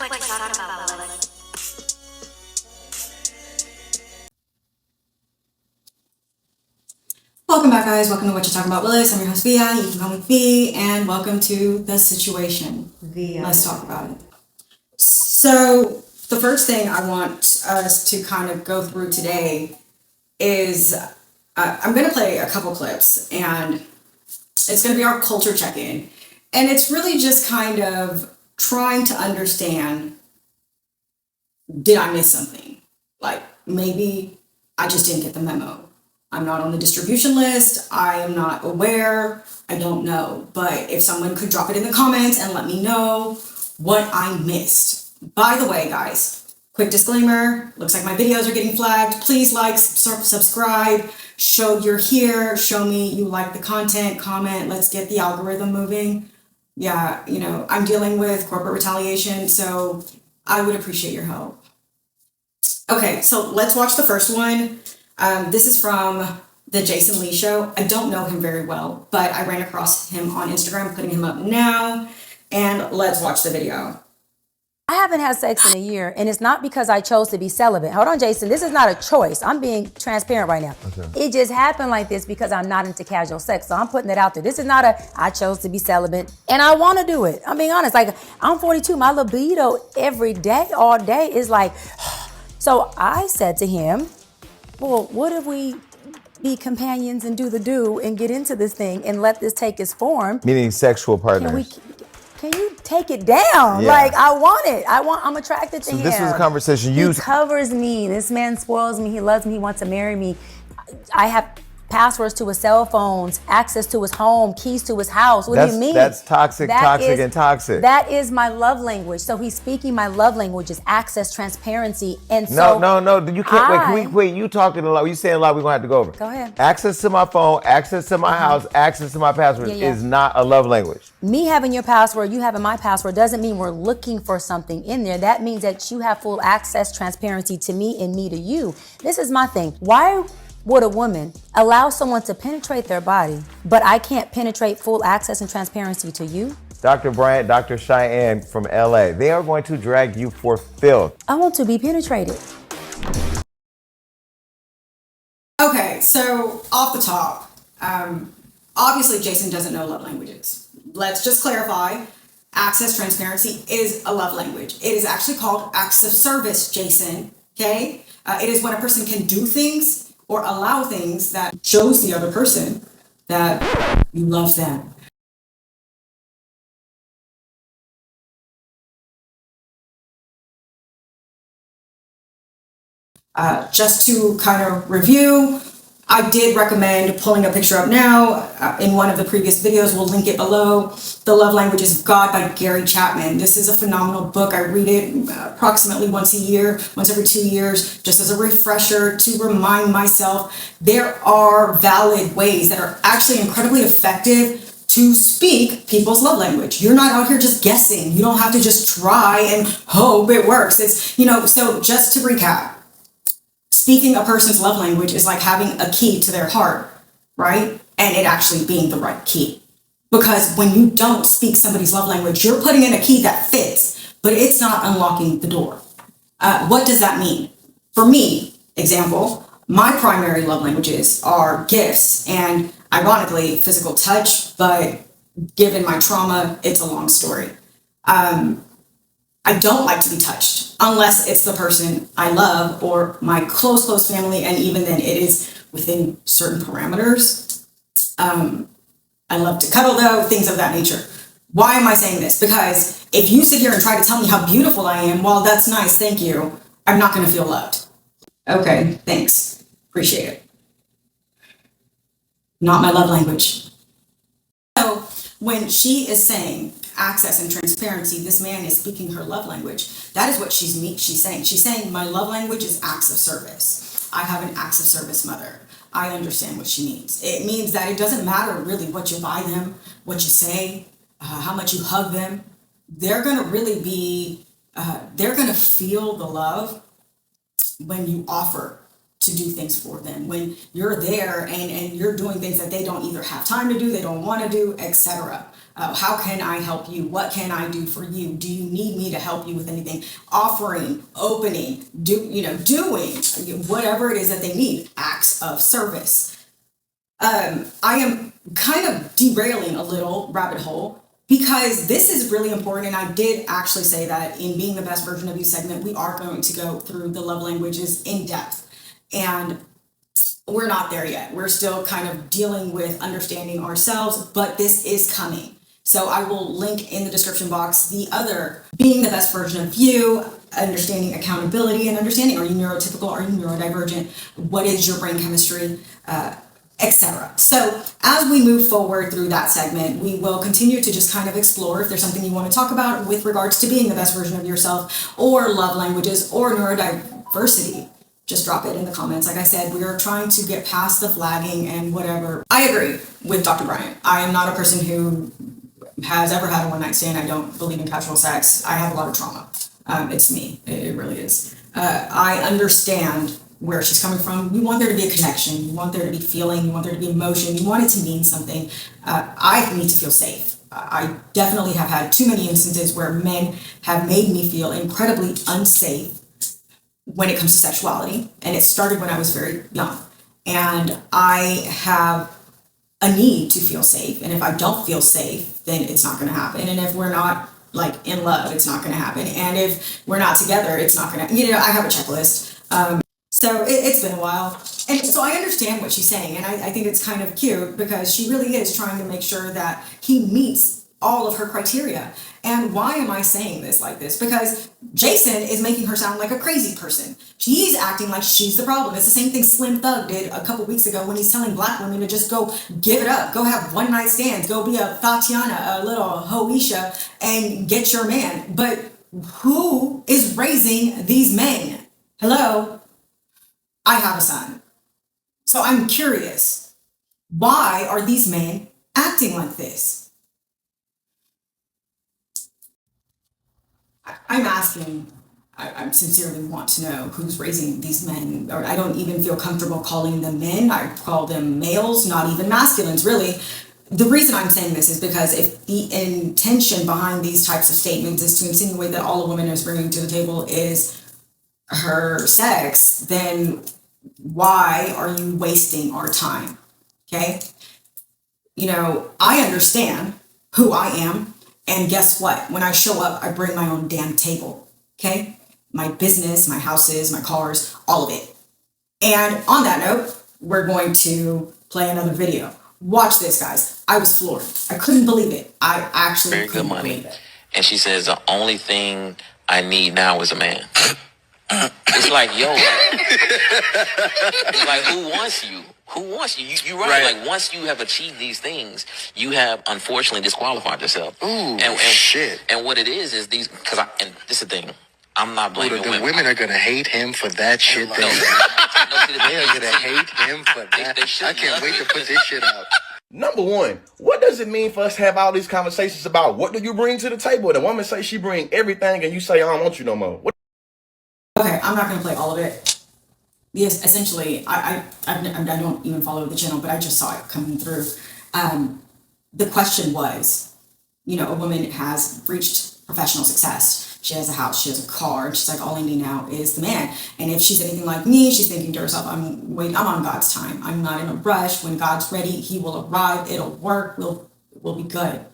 what you're talking about, Willis. Welcome back, guys. Welcome to What You're Talking About, Willis. I'm your host, Via. You can call me V, and welcome to The Situation. Let's talk about it. So, the first thing I want us to kind of go through today is I'm going to play a couple clips, and it's going to be our culture check-in. And it's really just kind of trying to understand, did I miss something? Like, maybe I just didn't get the memo. I'm not on the distribution list. I am not aware. I don't know. But if someone could drop it in the comments and let me know what I missed. By the way, guys, quick disclaimer, looks like my videos are getting flagged. Please like, subscribe, show you're here, show me you like the content, comment, let's get the algorithm moving. Yeah, you know, I'm dealing with corporate retaliation, so I would appreciate your help. Okay, so let's watch the first one. This is from the Jason Lee show. I don't know him very well, but I ran across him on Instagram, putting him up now, and let's watch the video. I haven't had sex in a year, and it's not because I chose to be celibate. Hold on, Jason. This is not a choice. I'm being transparent right now. Okay. It just happened like this because I'm not into casual sex, so I'm putting it out there. This is not I chose to be celibate, and I want to do it. I'm being honest. Like, I'm 42. My libido every day, all day, is like... So I said to him, well, what if we be companions and do the do and get into this thing and let this take its form? Meaning sexual partners. Can you take it down? Yeah. Like, I want it. I'm attracted to him. So this was a conversation He covers me. This man spoils me. He loves me. He wants to marry me. I have passwords to his cell phones, access to his home, keys to his house. What do you mean? That's toxic. And toxic. That is my love language. So he's speaking my love language is access, transparency, and so... No. You can't, wait, you talking a lot. You saying a lot we're going to have to go over. Go ahead. Access to my phone, access to my house, access to my passwords is not a love language. Me having your password, you having my password, doesn't mean we're looking for something in there. That means that you have full access, transparency to me and me to you. This is my thing. Why would a woman allow someone to penetrate their body, but I can't penetrate full access and transparency to you? Dr. Bryant, Dr. Cheyenne from LA, they are going to drag you for filth. I want to be penetrated. Okay, so off the top, obviously Jason doesn't know love languages. Let's just clarify, access transparency is a love language. It is actually called acts of service, Jason, okay? It is when a person can do things or allow things that shows the other person that you love them. Just to kind of review, I did recommend pulling a picture up now. In one of the previous videos, we'll link it below. The Love Languages of God by Gary Chapman. This is a phenomenal book. I read it approximately once every 2 years, just as a refresher to remind myself there are valid ways that are actually incredibly effective to speak people's love language. You're not out here just guessing. You don't have to just try and hope it works. It's, you know, so just to recap, speaking a person's love language is like having a key to their heart, right? And it actually being the right key. Because when you don't speak somebody's love language, you're putting in a key that fits, but it's not unlocking the door. What does that mean? For me, example, my primary love languages are gifts and ironically physical touch, but given my trauma, it's a long story. I don't like to be touched unless it's the person I love or my close family. And even then it is within certain parameters. I love to cuddle though, things of that nature. Why am I saying this? Because if you sit here and try to tell me how beautiful I am, well, that's nice, thank you, I'm not going to feel loved. Okay, thanks. Appreciate it. Not my love language. So when she is saying access and transparency, this man is speaking her love language. That is what she's saying. She's saying my love language is acts of service. I have an acts of service mother. I understand what she means. It means that it doesn't matter really what you buy them, what you say, how much you hug them. They're going to really be, they're going to feel the love when you offer to do things for them, when you're there and you're doing things that they don't either have time to do, they don't want to do, etc. How can I help you? What can I do for you? Do you need me to help you with anything? Offering, opening, doing whatever it is that they need, acts of service. I am kind of derailing a little rabbit hole because this is really important. And I did actually say that in Being the Best Version of You segment, we are going to go through the love languages in depth. And we're not there yet. We're still kind of dealing with understanding ourselves, but this is coming. So I will link in the description box the other Being the Best Version of You, understanding accountability and understanding, are you neurotypical, are you neurodivergent, what is your brain chemistry, etc. So as we move forward through that segment, we will continue to just kind of explore if there's something you want to talk about with regards to being the best version of yourself or love languages or neurodiversity. Just drop it in the comments. Like I said, we are trying to get past the flagging and whatever. I agree with Dr. Bryant. I am not a person who has ever had a one-night stand. I don't believe in casual sex. I have a lot of trauma. It's me. It really is. I understand where she's coming from. You want there to be a connection. You want there to be feeling. You want there to be emotion. You want it to mean something. I need to feel safe. I definitely have had too many instances where men have made me feel incredibly unsafe when it comes to sexuality. And it started when I was very young. And I have a need to feel safe. And if I don't feel safe, then it's not going to happen. And if we're not like in love, it's not going to happen. And if we're not together, it's not going to, I have a checklist. So it's been a while. And so I understand what she's saying. And I think it's kind of cute because she really is trying to make sure that he meets all of her criteria. And why am I saying this like this? Because Jason is making her sound like a crazy person. He's acting like she's the problem. It's the same thing Slim Thug did a couple weeks ago when he's telling black women to just go give it up, go have one night stands, go be a Tatiana, a little Hoisha, and get your man. But who is raising these men? Hello? I have a son. So I'm curious, why are these men acting like this? I'm asking, I sincerely want to know who's raising these men. Or I don't even feel comfortable calling them men. I call them males, not even masculines, really. The reason I'm saying this is because if the intention behind these types of statements is to insinuate that all a woman is bringing to the table is her sex, then why are you wasting our time? Okay? I understand who I am. And guess what? When I show up, I bring my own damn table. Okay? My business, my houses, my cars, all of it. And on that note, we're going to play another video. Watch this, guys. I was floored. I couldn't believe it. I actually very couldn't good money. believe it. And she says, the only thing I need now is a man. It's like, yo, it's like, who wants you? Who wants you? You're right. Like, once you have achieved these things, you have unfortunately disqualified yourself. Ooh, and shit. And what it is these, and this is the thing. I'm not blaming the women. Women are going to hate him for that shit. They are going to hate him for that. I can't wait to put this shit out. Number one, what does it mean for us to have all these conversations about what do you bring to the table? The woman say she bring everything and you say, I don't want you no more. Okay, I'm not going to play all of it. Yes, essentially, I don't even follow the channel, but I just saw it coming through. The question was, a woman has reached professional success. She has a house, she has a car, and she's like, all I need now is the man. And if she's anything like me, she's thinking to herself, I'm on God's time. I'm not in a rush. When God's ready, he will arrive. It'll work. We'll be good.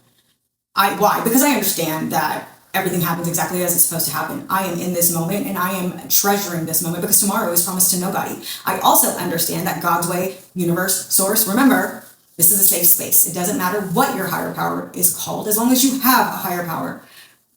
Why? Because I understand that everything happens exactly as it's supposed to happen. I am in this moment and I am treasuring this moment because tomorrow is promised to nobody. I also understand that God's way, universe, source, remember, this is a safe space. It doesn't matter what your higher power is called, as long as you have a higher power.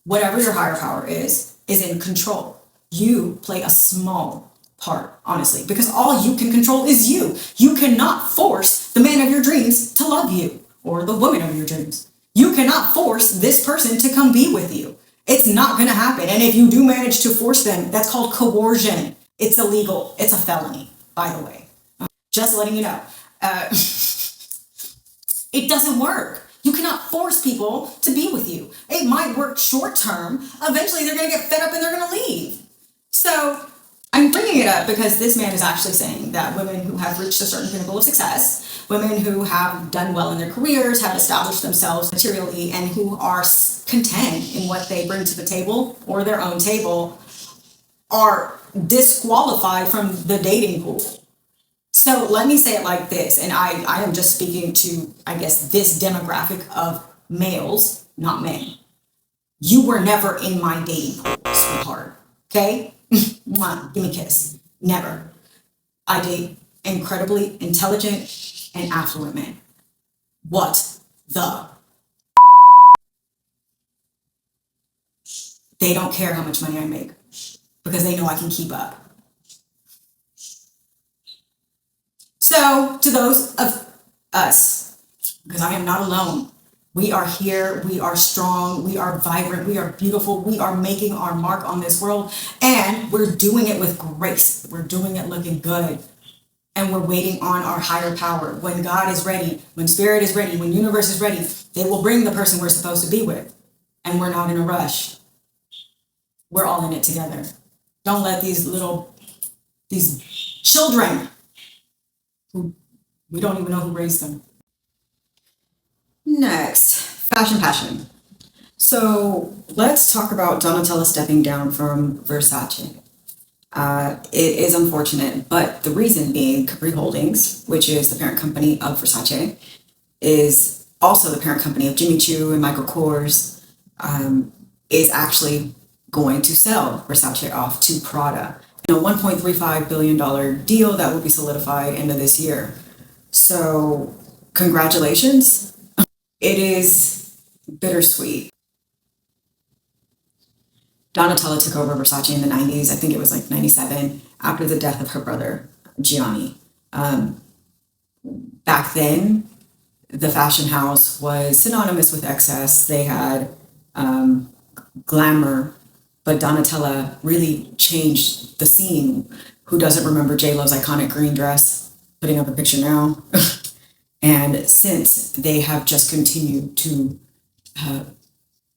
Whatever your higher power is in control. You play a small part, honestly, because all you can control is you. You cannot force the man of your dreams to love you or the woman of your dreams. You cannot force this person to come be with you. It's not going to happen. And if you do manage to force them, that's called coercion. It's illegal. It's a felony, by the way. Just letting you know. It doesn't work. You cannot force people to be with you. It might work short term. Eventually, they're going to get fed up and they're going to leave. So I'm bringing it it up because this man is actually saying that women who have reached a certain pinnacle of success, women who have done well in their careers, have established themselves materially, and who are content in what they bring to the table or their own table, are disqualified from the dating pool. So let me say it like this, and I am just speaking to, I guess, this demographic of males, not men. You were never in my dating pool, sweetheart. Okay? Mwah, give me a kiss. Never. I date incredibly intelligent and affluent men. What the? They don't care how much money I make because they know I can keep up. So, to those of us, because I am not alone, we are here, we are strong, we are vibrant, we are beautiful, we are making our mark on this world, and we're doing it with grace. We're doing it looking good. And we're waiting on our higher power. When God is ready, when spirit is ready, when universe is ready, they will bring the person we're supposed to be with. And we're not in a rush. We're all in it together. Don't let these children, who we don't even know who raised them. Next, fashion passion. So let's talk about Donatella stepping down from Versace. It is unfortunate, but the reason being Capri Holdings, which is the parent company of Versace, is also the parent company of Jimmy Choo and Michael Kors, is actually going to sell Versace off to Prada in a $1.35 billion deal that will be solidified end of this year. So congratulations. It is bittersweet. Donatella took over Versace in the 90s. I think it was like 97, after the death of her brother, Gianni. Back then, the fashion house was synonymous with excess. They had glamour, but Donatella really changed the scene. Who doesn't remember J-Lo's iconic green dress? Putting up a picture now. And since they have just continued to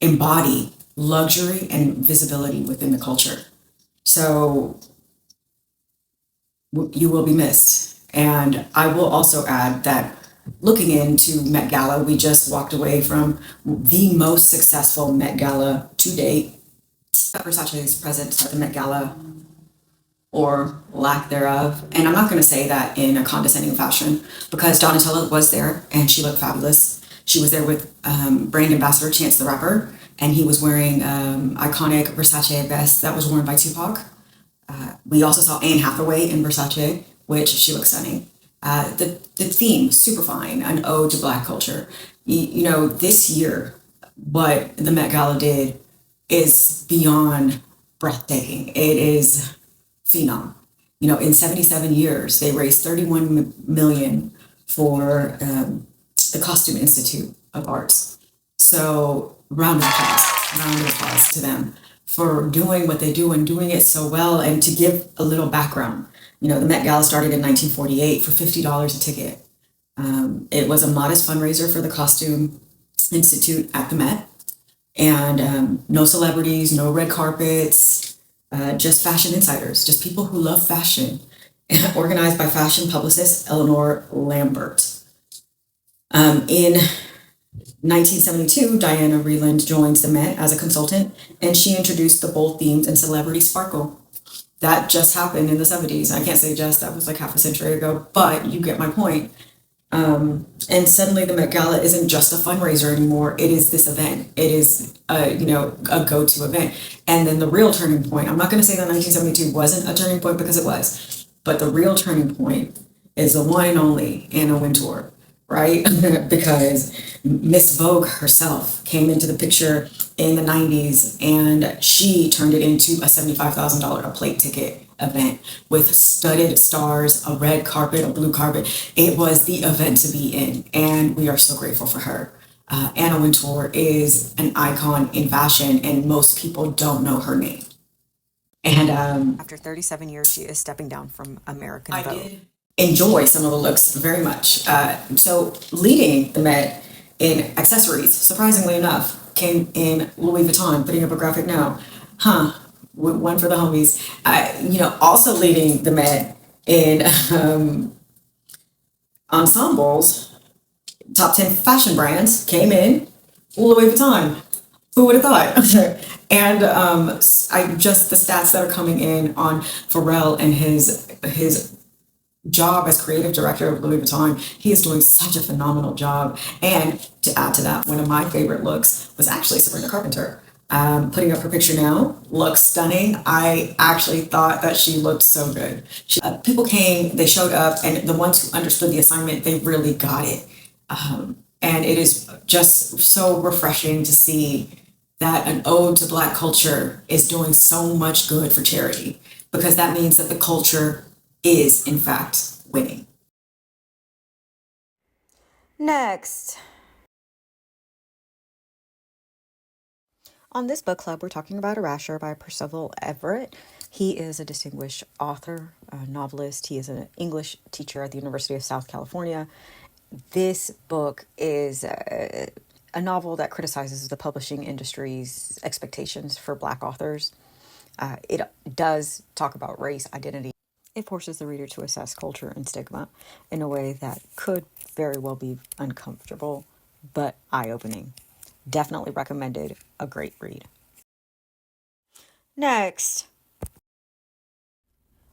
embody luxury and visibility within the culture. So you will be missed. And I will also add that looking into Met Gala, we just walked away from the most successful Met Gala to date. Versace's presence at the Met Gala, or lack thereof. And I'm not going to say that in a condescending fashion, because Donatella was there and she looked fabulous. She was there with brand ambassador Chance the Rapper, and he was wearing iconic Versace vest that was worn by Tupac. We also saw Anne Hathaway in Versace, which she looked stunning. The theme, super fine, an ode to Black culture. You know, this year, what the Met Gala did is beyond breathtaking. It is phenom. You know, in 77 years, they raised $31 million for the Costume Institute of Arts. So round of applause to them for doing what they do and doing it so well. And to give a little background, you know, the Met Gala started in 1948 for $50 a ticket. It was a modest fundraiser for the Costume Institute at the Met. And no celebrities, no red carpets, just fashion insiders, just people who love fashion, organized by fashion publicist Eleanor Lambert. In 1972, Diana Vreeland joins the Met as a consultant, and she introduced the bold themes and celebrity sparkle. That just happened in the 70s. I can't say just, that was like half a century ago, but you get my point. And suddenly the Met Gala isn't just a fundraiser anymore. It is this event. It is, a go-to event. And then the real turning point, I'm not going to say that 1972 wasn't a turning point, because it was, but the real turning point is the one and only Anna Wintour, right? Because Miss Vogue herself came into the picture in the 90s, and she turned it into a $75,000 a plate ticket event with studded stars, a red carpet, a blue carpet. It was the event to be in, and we are so grateful for her. Anna Wintour is an icon in fashion, and most people don't know her name. And after 37 years, she is stepping down from American Vogue. I did enjoy some of the looks very much. So leading the Met in accessories, surprisingly enough, came in Louis Vuitton, putting up a graphic now. one for the homies. Also leading the Met in ensembles, top 10 fashion brands came in, Louis Vuitton. Who would have thought? And the stats that are coming in on Pharrell and his job as creative director of Louis Vuitton, he is doing such a phenomenal job. And to add to that, one of my favorite looks was actually Sabrina Carpenter. Putting up her picture now, looks stunning. I actually thought that she looked so good. People came, they showed up, and the ones who understood the assignment, they really got it. And it is just so refreshing to see that an ode to Black culture is doing so much good for charity, because that means that the culture is, in fact, winning. Next. On this book club, we're talking about Erasure by Percival Everett. He is a distinguished author, a novelist. He is an English teacher at the University of South California. This book is a novel that criticizes the publishing industry's expectations for Black authors. It does talk about race, identity. It forces the reader to assess culture and stigma in a way that could very well be uncomfortable, but eye-opening. Definitely recommended. A great read. Next.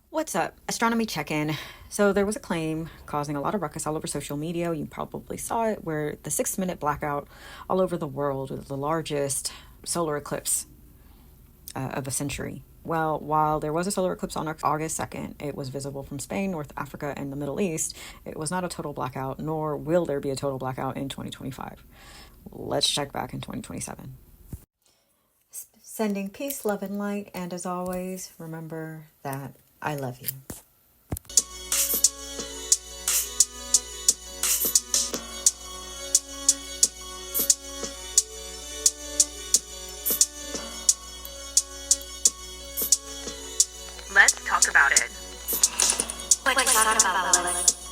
What's up? Astronomy check-in. So there was a claim causing a lot of ruckus all over social media. You probably saw it, where the 6-minute blackout all over the world was the largest solar eclipse of a century. Well, while there was a solar eclipse on August 2nd, it was visible from Spain, North Africa, and the Middle East. It was not a total blackout, nor will there be a total blackout in 2025. Let's check back in 2027. Sending peace, love, and light. And as always, remember that I love you. Let's talk about it. Let's talk about it.